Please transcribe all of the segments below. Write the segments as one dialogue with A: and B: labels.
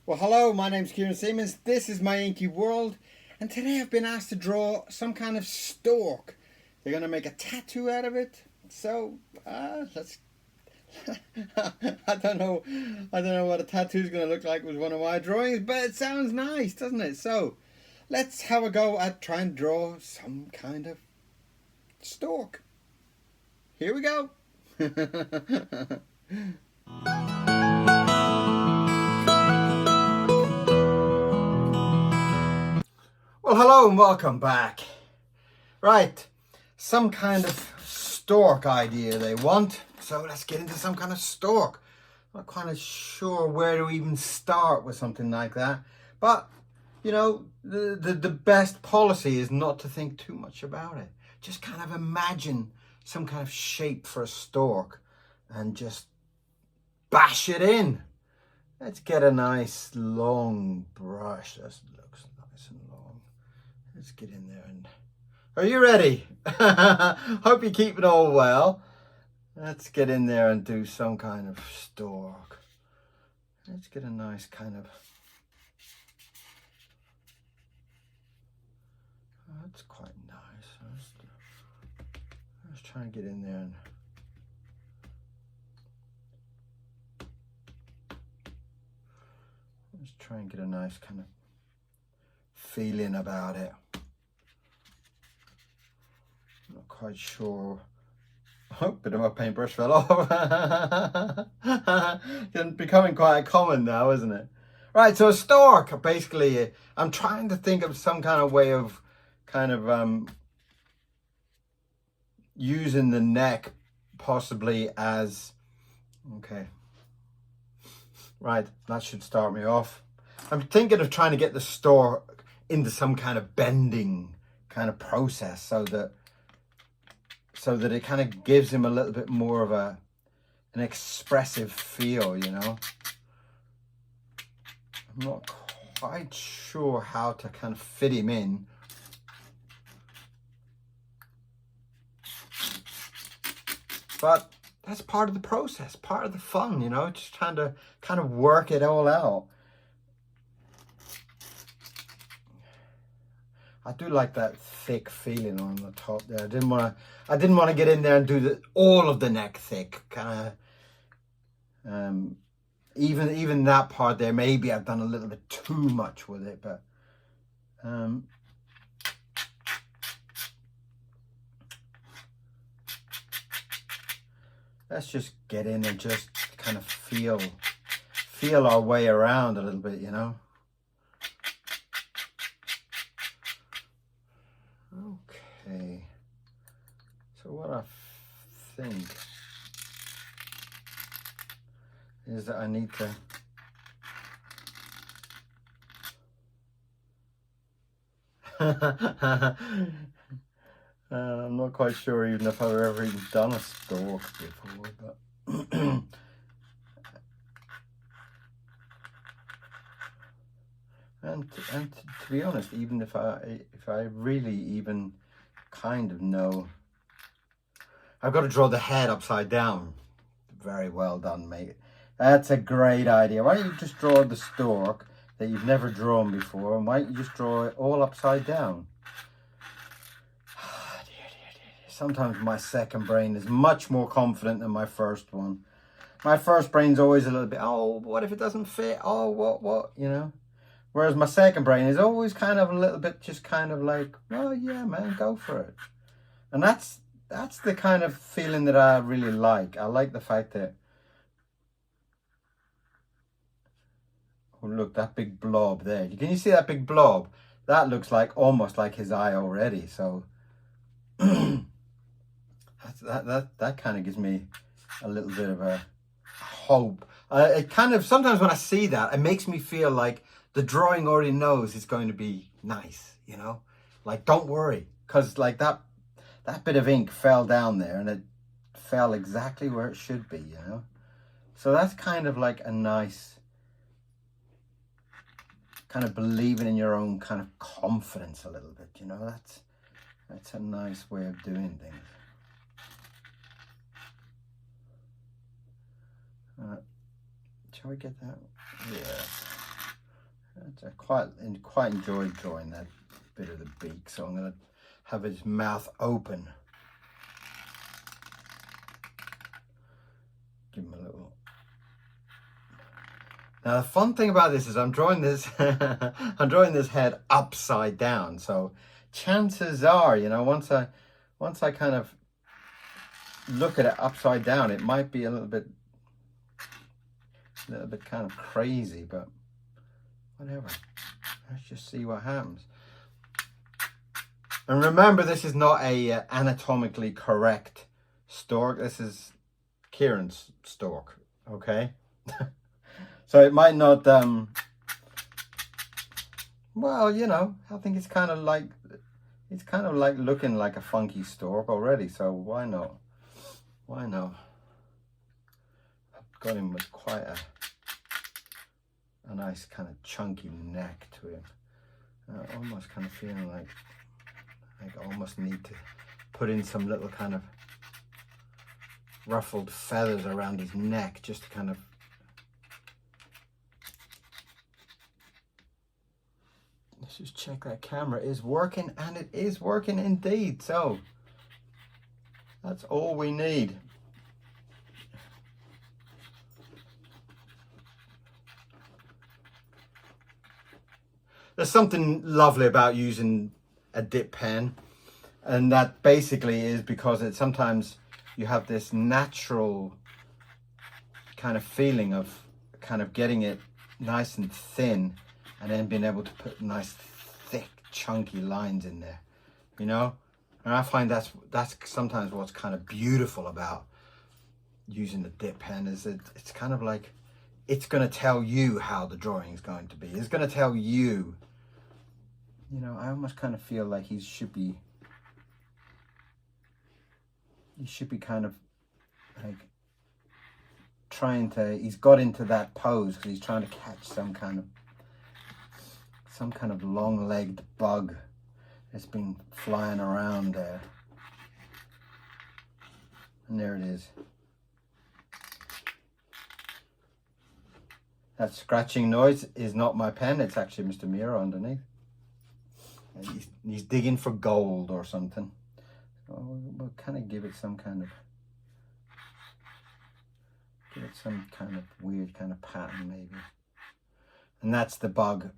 A: Well, hello, my name's Kieran Siemens. This is my inky world, and today I've been asked to draw some kind of stork. They're going to make a tattoo out of it. So, let's. I don't know. I don't know what a tattoo is going to look like with one of my drawings, but it sounds nice, doesn't it? So, let's have a go at trying to draw some kind of stork. Here we go. Well, hello and welcome back. Right, some kind of stork idea they want. So let's get into some kind of stork. I'm not kind of sure where to even start with something like that. But, you know, the best policy is not to think too much about it. Just kind of imagine some kind of shape for a stork and just bash it in. Let's get a nice long brush. That looks nice and long. Let's get in there and... Are you ready? Hope you keep it all well. Let's get in there and do some kind of stork. Let's get a nice kind of... That's quite nice. Let's try and get in there and... Let's try and get a nice kind of feeling about it. I'm not quite sure. Oh, bit of my paintbrush fell off. It's becoming quite common now, isn't it? Right, so a stork, basically, I'm trying to think of some kind of way of using the neck possibly as, okay. Right, that should start me off. I'm thinking of trying to get the stork into some kind of bending kind of process so that it kind of gives him a little bit more of an expressive feel, you know. I'm not quite sure how to kind of fit him in. But that's part of the process, part of the fun, you know, just trying to kind of work it all out. I do like that thick feeling on the top there. I didn't want to get in there and do all of the neck thick, kind of. Even that part there, maybe I've done a little bit too much with it, but let's just get in and just kind of feel our way around a little bit, you know. Okay, so what I think is that I need to I'm not quite sure even if I've ever even done a stork before, but and to be honest, even if I really even kind of know, I've got to draw the head upside down. Very well done, mate. That's a great idea. Why don't you just draw the stork that you've never drawn before, and why don't you just draw it all upside down? Sometimes my second brain is much more confident than my first one. My first brain's always a little bit, oh, what if it doesn't fit? Oh, what, you know? Whereas my second brain is always kind of a little bit just kind of like, oh yeah, man, go for it. And that's the kind of feeling that I really like. I like the fact that, oh look, that big blob there. Can you see that big blob? That looks like almost like his eye already. So that kind of gives me a little bit of a hope. It kind of, sometimes when I see that, it makes me feel like the drawing already knows it's going to be nice, you know? Like, don't worry, because like that bit of ink fell down there and it fell exactly where it should be, you know? So that's kind of like a nice, kind of believing in your own kind of confidence a little bit, you know? That's a nice way of doing things. Shall we get that? Yeah. I quite enjoyed drawing that bit of the beak, so I'm going to have his mouth open. Give him a little. Now the fun thing about this is I'm drawing this I'm drawing this head upside down, so chances are, you know, once I kind of look at it upside down, it might be a little bit kind of crazy, but whatever. Let's just see what happens. And remember, this is not a anatomically correct stork. This is Kieran's stork, okay? So it might not, well, you know, I think it's kind of like looking like a funky stork already, so why not? Why not? I've got him with quite a nice kind of chunky neck to him. Almost kind of feeling like I almost need to put in some little kind of ruffled feathers around his neck just to kind of let's just check that camera is working, and it is working indeed. So that's all we need. There's something lovely about using a dip pen, and that basically is because it sometimes you have this natural kind of feeling of kind of getting it nice and thin and then being able to put nice thick chunky lines in there, you know. And I find that's sometimes what's kind of beautiful about using the dip pen, is that it's kind of like it's going to tell you how the drawing is going to be. It's going to tell you, you know. I almost kind of feel like he should be kind of like he's got into that pose because he's trying to catch some kind of long-legged bug that's been flying around there. And there it is. That scratching noise is not my pen, it's actually Mr. Miro underneath. And he's digging for gold or something. So we'll kind of give it some kind of weird kind of pattern maybe. And that's the bug.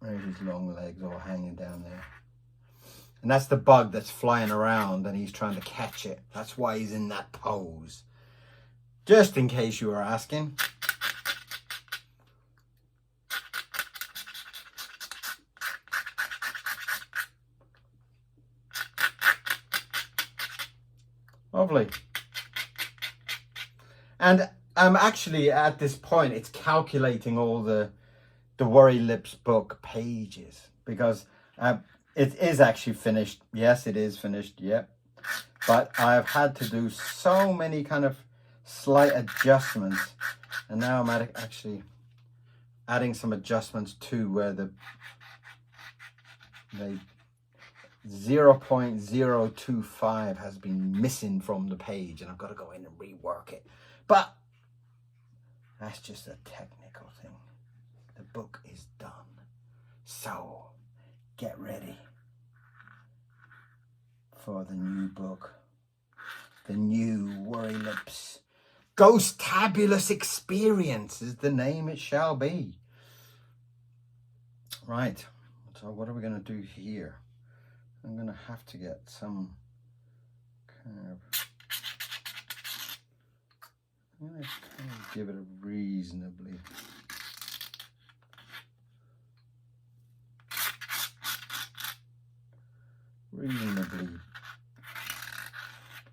A: There's his long legs all hanging down there. And that's the bug that's flying around and he's trying to catch it. That's why he's in that pose. Just in case you were asking. Lovely. And I'm actually at this point, it's calculating all the Worry Lips book pages, because it is actually finished. Yes, it is finished. Yep. But I've had to do so many kind of slight adjustments, and now I'm actually adding some adjustments to where the 0.025 has been missing from the page, and I've got to go in and rework it. But that's just a technical thing. The book is done. So get ready for the new book. The new Worry Lips Ghostabulous Experience is the name it shall be. Right. So what are we going to do here? I'm going to have to get some kind of... I'm going to kind of give it a reasonably...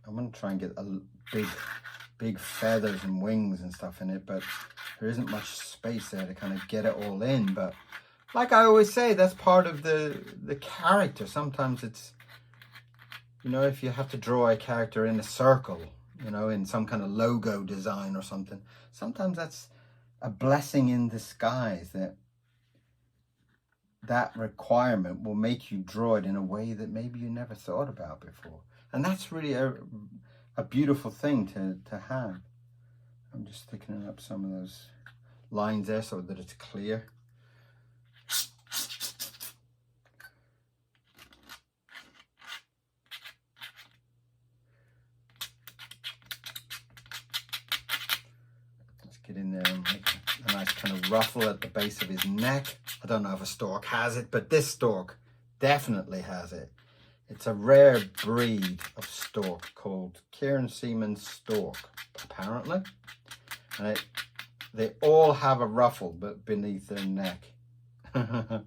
A: I'm going to try and get a big feathers and wings and stuff in it, but there isn't much space there to kind of get it all in. But like I always say, that's part of the character. Sometimes it's, you know, if you have to draw a character in a circle, you know, in some kind of logo design or something, sometimes that's a blessing in disguise, that requirement will make you draw it in a way that maybe you never thought about before. And that's really a beautiful thing to have. I'm just thickening up some of those lines there so that it's clear. ruffle at the base of his neck. I don't know if a stork has it, but this stork definitely has it. It's a rare breed of stork called Kieran Seaman stork, apparently. And they all have a ruffle but beneath their neck. And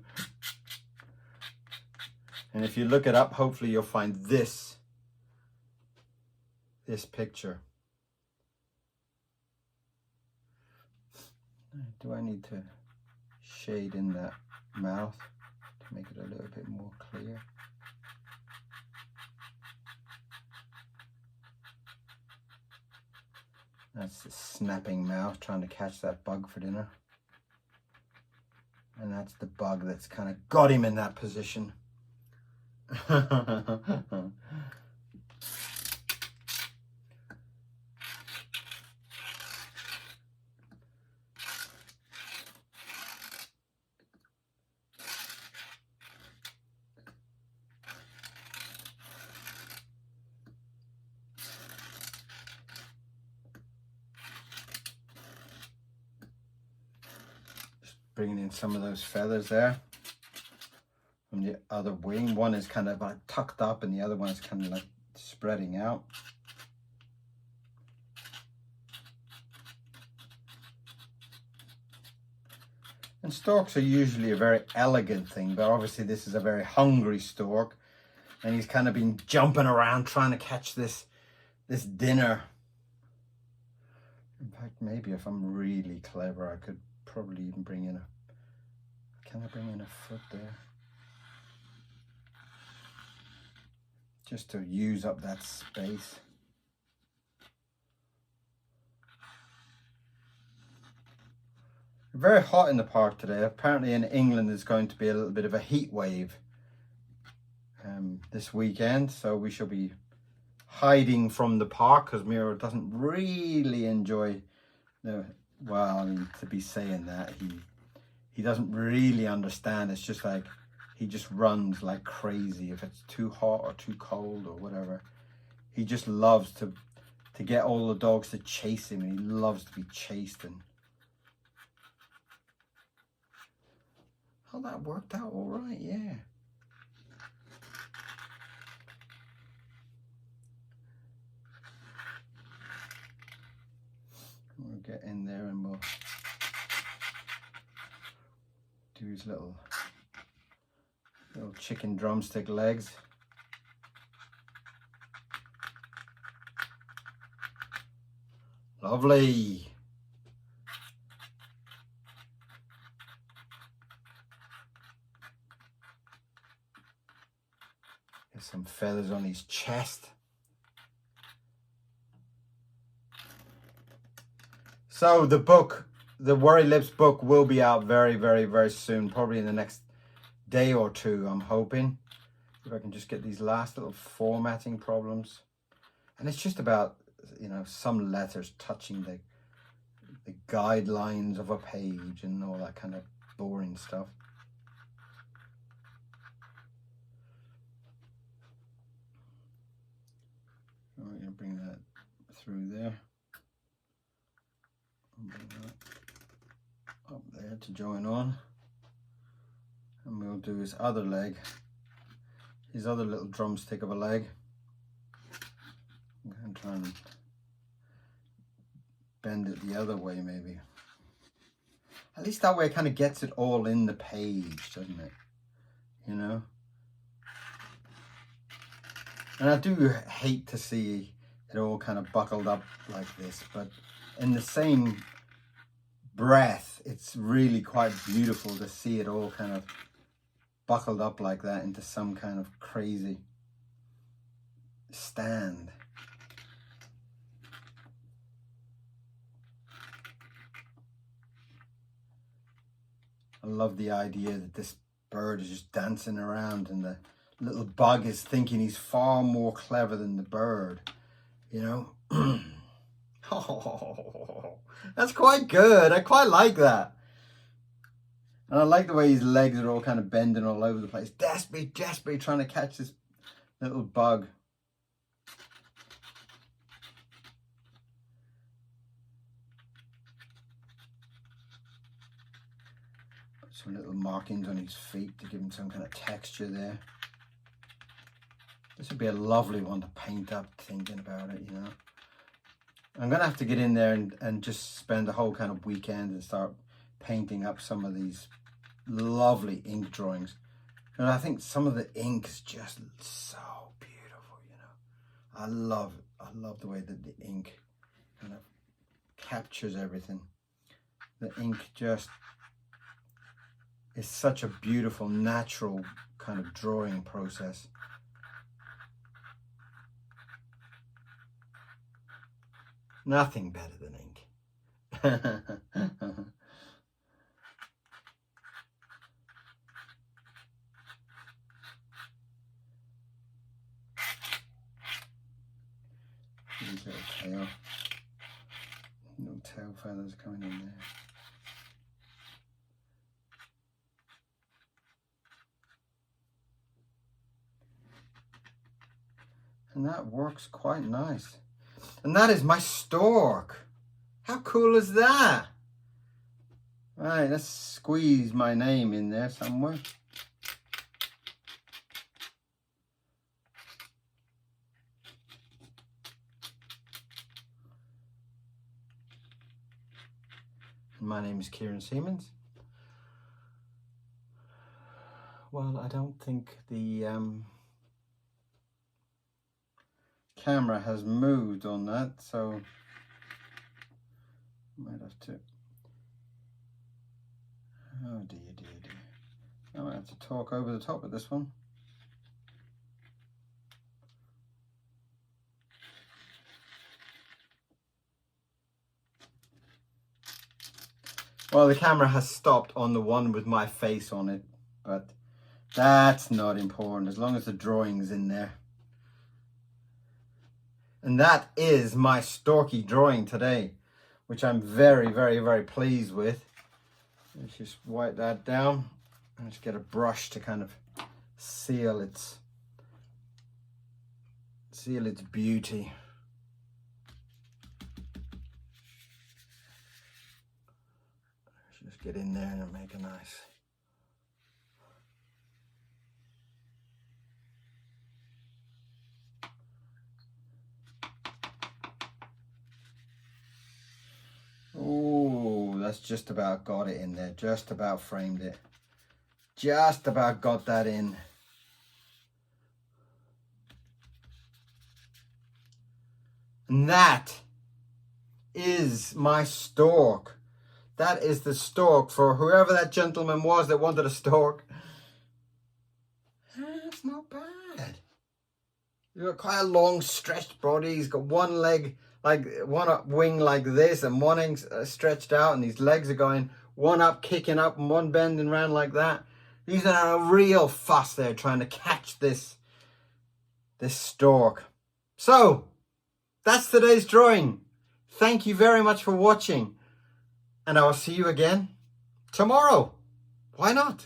A: if you look it up, hopefully you'll find this picture. Do I need to shade in that mouth to make it a little bit more clear? That's the snapping mouth trying to catch that bug for dinner. And that's the bug that's kind of got him in that position. Bringing in some of those feathers there from the other wing. One is kind of like tucked up and the other one is kind of like spreading out. And storks are usually a very elegant thing, but obviously this is a very hungry stork, and he's kind of been jumping around trying to catch this dinner. In fact, maybe if I'm really clever, I could probably even bring in can I bring in a foot there? Just to use up that space. Very hot in the park today. Apparently in England there's going to be a little bit of a heat wave this weekend, so we shall be hiding from the park because Miro doesn't really enjoy well, I mean, to be saying that, he doesn't really understand. It's just like he just runs like crazy if it's too hot or too cold or whatever. He just loves to get all the dogs to chase him, and he loves to be chased. And oh, that worked out all right, yeah. We'll get in there and we'll do his little chicken drumstick legs. Lovely. There's some feathers on his chest. So the book, the Worry Lips book, will be out very, very, very soon, probably in the next day or two, I'm hoping. If I can just get these last little formatting problems. And it's just about, you know, some letters touching the guidelines of a page and all that kind of boring stuff. I'm going to bring that through there. Up there to join on, and we'll do his other leg, his other little drumstick of a leg. I'm going to try and bend it the other way, maybe. At least that way it kind of gets it all in the page, doesn't it? You know? And I do hate to see it all kind of buckled up like this, but in the same breath, it's really quite beautiful to see it all kind of buckled up like that into some kind of crazy stand. I love the idea that this bird is just dancing around and the little bug is thinking he's far more clever than the bird, you know? Oh, that's quite good. I quite like that. And I like the way his legs are all kind of bending all over the place. Desperately trying to catch this little bug. some little markings on his feet to give him some kind of texture there. This would be a lovely one to paint up, thinking about it, you know. I'm going to have to get in there and just spend the whole kind of weekend and start painting up some of these lovely ink drawings. And I think some of the ink is just so beautiful, you know. I love it. I love the way that the ink kind of captures everything. The ink just is such a beautiful, natural kind of drawing process. Nothing better than ink. His little tail. Little tail feathers coming in there. And that works quite nice. And that is my stork. How cool is that? Right, let's squeeze my name in there somewhere. My name is Kieran Siemens. Well, I don't think the camera has moved on that, so I might have to. Oh dear, dear, dear. I might have to talk over the top of this one. Well, the camera has stopped on the one with my face on it, but that's not important as long as the drawing's in there. And that is my storky drawing today, which I'm very, very, very pleased with. Let's just wipe that down and just get a brush to kind of seal its beauty. Just get in there and make a nice. Oh, that's just about got it in there. Just about framed it. Just about got that in. And that is my stork. That is the stork for whoever that gentleman was that wanted a stork. That's not bad. He's got quite a long stretched body. He's got one leg, like one up wing like this, and one wing stretched out, and his legs are going one up, kicking up, and one bending around like that. He's in a real fuss there trying to catch this stork. So, that's today's drawing. Thank you very much for watching. And I will see you again tomorrow. Why not?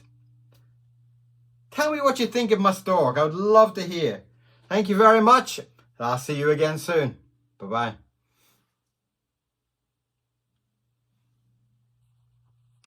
A: Tell me what you think of my stork. I would love to hear. Thank you very much. I'll see you again soon. Bye-bye.